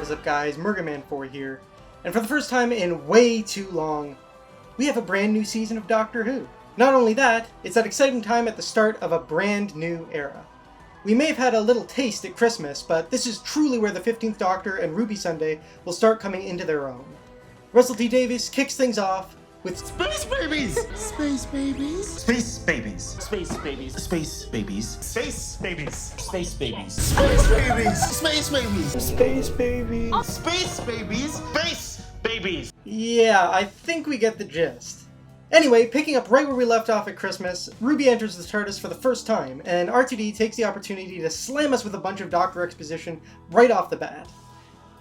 What is up guys, Murgaman4 here, and for the first time in way too long, we have a brand new season of Doctor Who. Not only that, it's that exciting time at the start of a brand new era. We may have had a little taste at Christmas, but this is truly where the 15th Doctor and Ruby Sunday will start coming into their own. Russell T Davies kicks things off with Space Babies! Space babies. Space Babies. Space babies. Space Babies. Space babies. Space Babies. Space babies. Space babies. Space Babies. Space babies. Space babies. Yeah, I think we get the gist. Anyway, picking up right where we left off at Christmas, Ruby enters the TARDIS for the first time, and RTD takes the opportunity to slam us with a bunch of Doctor exposition right off the bat.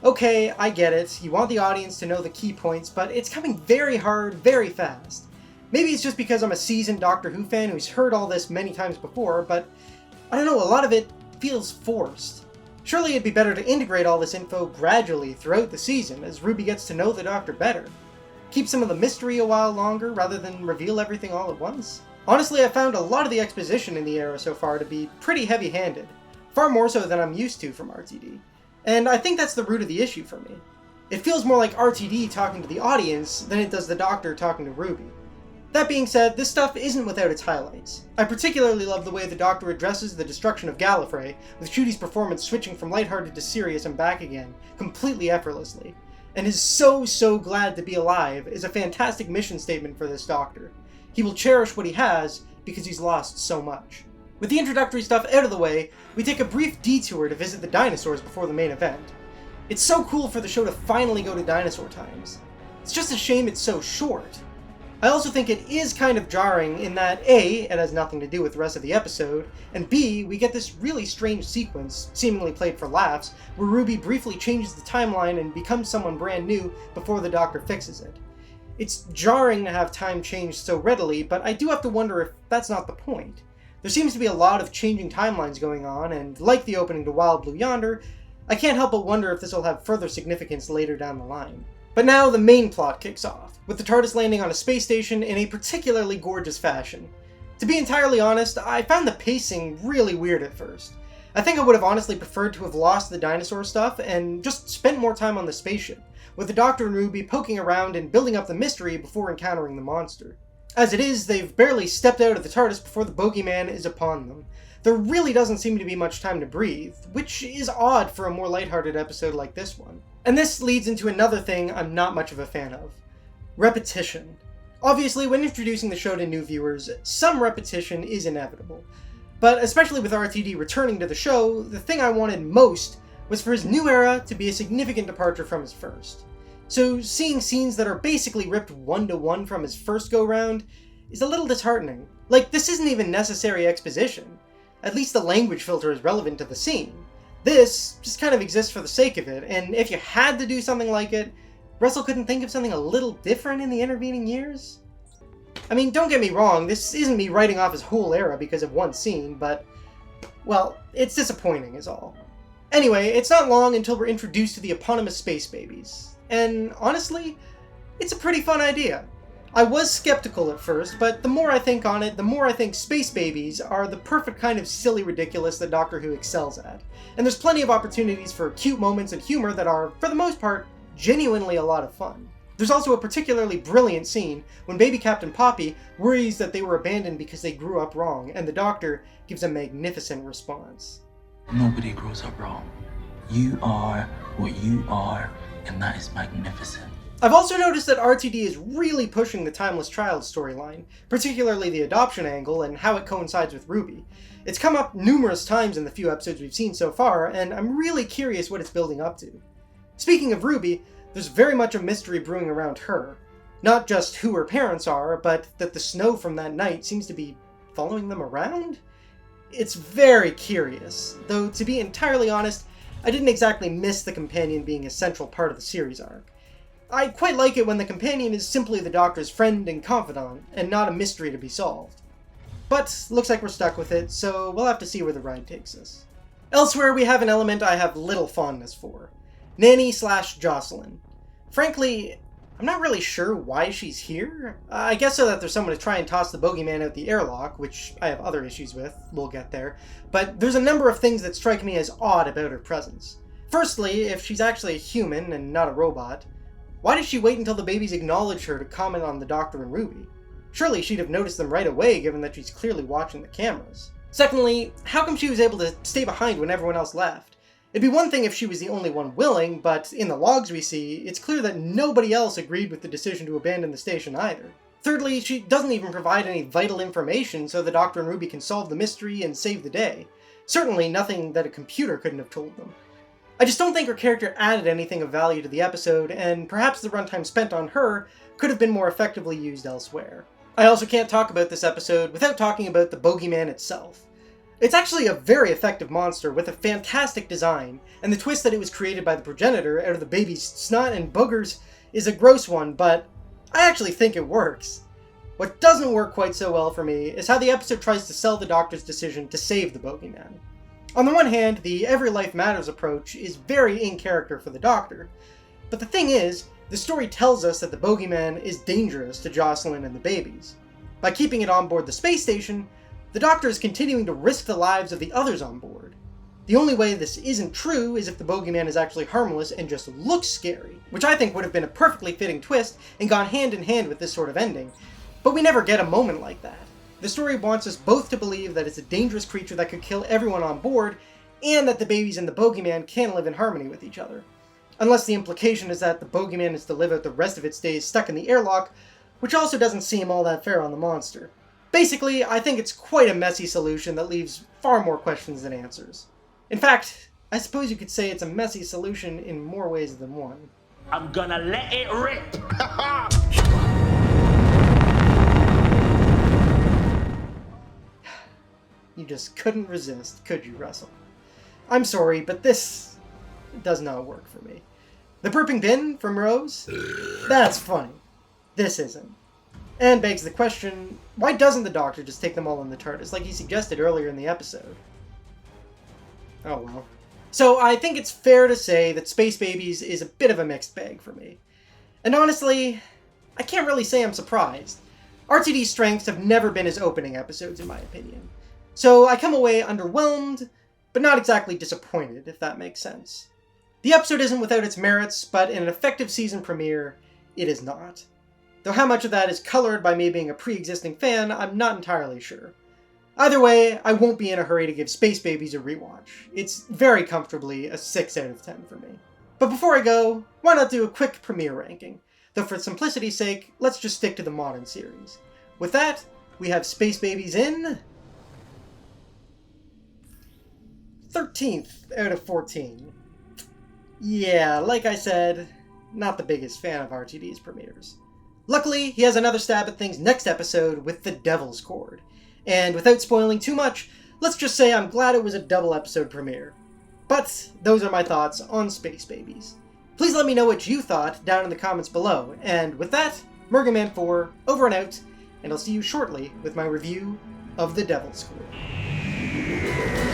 Okay, I get it, you want the audience to know the key points, but it's coming very hard, very fast. Maybe it's just because I'm a seasoned Doctor Who fan who's heard all this many times before, but I don't know, a lot of it feels forced. Surely it'd be better to integrate all this info gradually throughout the season as Ruby gets to know the Doctor better. Keep some of the mystery a while longer rather than reveal everything all at once. Honestly, I found a lot of the exposition in the era so far to be pretty heavy-handed, far more so than I'm used to from RTD. And I think that's the root of the issue for me. It feels more like RTD talking to the audience than it does the Doctor talking to Ruby. That being said, this stuff isn't without its highlights. I particularly love the way the Doctor addresses the destruction of Gallifrey, with Ncuti's performance switching from lighthearted to serious and back again, completely effortlessly. And his so glad to be alive is a fantastic mission statement for this Doctor. He will cherish what he has because he's lost so much. With the introductory stuff out of the way, we take a brief detour to visit the dinosaurs before the main event. It's so cool for the show to finally go to dinosaur times. It's just a shame it's so short. I also think it is kind of jarring in that A, it has nothing to do with the rest of the episode, and B, we get this really strange sequence, seemingly played for laughs, where Ruby briefly changes the timeline and becomes someone brand new before the Doctor fixes it. It's jarring to have time change so readily, but I do have to wonder if that's not the point. There seems to be a lot of changing timelines going on, and like the opening to Wild Blue Yonder, I can't help but wonder if this will have further significance later down the line. But now the main plot kicks off, with the TARDIS landing on a space station in a particularly gorgeous fashion. To be entirely honest, I found the pacing really weird at first. I think I would have honestly preferred to have lost the dinosaur stuff and just spent more time on the spaceship, with the Doctor and Ruby poking around and building up the mystery before encountering the monster. As it is, they've barely stepped out of the TARDIS before the bogeyman is upon them. There really doesn't seem to be much time to breathe, which is odd for a more lighthearted episode like this one. And this leads into another thing I'm not much of a fan of. Repetition. Obviously, when introducing the show to new viewers, some repetition is inevitable. But especially with RTD returning to the show, the thing I wanted most was for his new era to be a significant departure from his first. So seeing scenes that are basically ripped one-to-one from his first go-round is a little disheartening. Like, this isn't even necessary exposition. At least the language filter is relevant to the scene. This just kind of exists for the sake of it, and if you had to do something like it, Russell couldn't think of something a little different in the intervening years? I mean, don't get me wrong, this isn't me writing off his whole era because of one scene, but, well, it's disappointing is all. Anyway, it's not long until we're introduced to the eponymous Space Babies. And honestly, it's a pretty fun idea. I was skeptical at first, but the more I think on it, the more I think Space Babies are the perfect kind of silly ridiculous that Doctor Who excels at. And there's plenty of opportunities for cute moments and humor that are, for the most part, genuinely a lot of fun. There's also a particularly brilliant scene when baby Captain Poppy worries that they were abandoned because they grew up wrong, and the Doctor gives a magnificent response. Nobody grows up wrong. You are what you are, and that is magnificent. I've also noticed that RTD is really pushing the Timeless Child storyline, particularly the adoption angle and how it coincides with Ruby. It's come up numerous times in the few episodes we've seen so far, and I'm really curious what it's building up to. Speaking of Ruby, there's very much a mystery brewing around her. Not just who her parents are, but that the snow from that night seems to be following them around? It's very curious, though to be entirely honest, I didn't exactly miss the companion being a central part of the series arc. I quite like it when the companion is simply the Doctor's friend and confidant, and not a mystery to be solved. But looks like we're stuck with it, so we'll have to see where the ride takes us. Elsewhere, we have an element I have little fondness for. Nanny/Jocelyn. Frankly, I'm not really sure why she's here. I guess so that there's someone to try and toss the bogeyman out the airlock, which I have other issues with, we'll get there. But there's a number of things that strike me as odd about her presence. Firstly, if she's actually a human and not a robot, why did she wait until the babies acknowledged her to comment on the Doctor and Ruby? Surely she'd have noticed them right away, given that she's clearly watching the cameras. Secondly, how come she was able to stay behind when everyone else left? It'd be one thing if she was the only one willing, but in the logs we see, it's clear that nobody else agreed with the decision to abandon the station either. Thirdly, she doesn't even provide any vital information so the Doctor and Ruby can solve the mystery and save the day. Certainly nothing that a computer couldn't have told them. I just don't think her character added anything of value to the episode, and perhaps the runtime spent on her could have been more effectively used elsewhere. I also can't talk about this episode without talking about the Bogeyman itself. It's actually a very effective monster with a fantastic design, and the twist that it was created by the progenitor out of the baby's snot and boogers is a gross one, but I actually think it works. What doesn't work quite so well for me is how the episode tries to sell the Doctor's decision to save the Bogeyman. On the one hand, the Every Life Matters approach is very in character for the Doctor, but the thing is, the story tells us that the Bogeyman is dangerous to Jocelyn and the babies. By keeping it on board the space station, the Doctor is continuing to risk the lives of the others on board. The only way this isn't true is if the Bogeyman is actually harmless and just looks scary, which I think would have been a perfectly fitting twist and gone hand in hand with this sort of ending, but we never get a moment like that. The story wants us both to believe that it's a dangerous creature that could kill everyone on board, and that the babies and the Bogeyman can live in harmony with each other. Unless the implication is that the Bogeyman is to live out the rest of its days stuck in the airlock, which also doesn't seem all that fair on the monster. Basically, I think it's quite a messy solution that leaves far more questions than answers. In fact, I suppose you could say it's a messy solution in more ways than one. I'm gonna let it rip. You just couldn't resist, could you, Russell? I'm sorry, but this does not work for me. The burping bin from Rose? That's funny. This isn't. And begs the question, why doesn't the Doctor just take them all in the TARDIS, like he suggested earlier in the episode? Oh well. So I think it's fair to say that Space Babies is a bit of a mixed bag for me. And honestly, I can't really say I'm surprised. RTD's strengths have never been his opening episodes, in my opinion. So I come away underwhelmed, but not exactly disappointed, if that makes sense. The episode isn't without its merits, but in an effective season premiere, it is not. Though how much of that is colored by me being a pre-existing fan, I'm not entirely sure. Either way, I won't be in a hurry to give Space Babies a rewatch. It's very comfortably a 6 out of 10 for me. But before I go, why not do a quick premiere ranking? Though for simplicity's sake, let's just stick to the modern series. With that, we have Space Babies in 13th out of 14. Yeah, like I said, not the biggest fan of RTD's premieres. Luckily, he has another stab at things next episode with the Devil's Cord. And without spoiling too much, let's just say I'm glad it was a double episode premiere. But those are my thoughts on Space Babies. Please let me know what you thought down in the comments below. And with that, Murgaman4, over and out, and I'll see you shortly with my review of the Devil's Cord.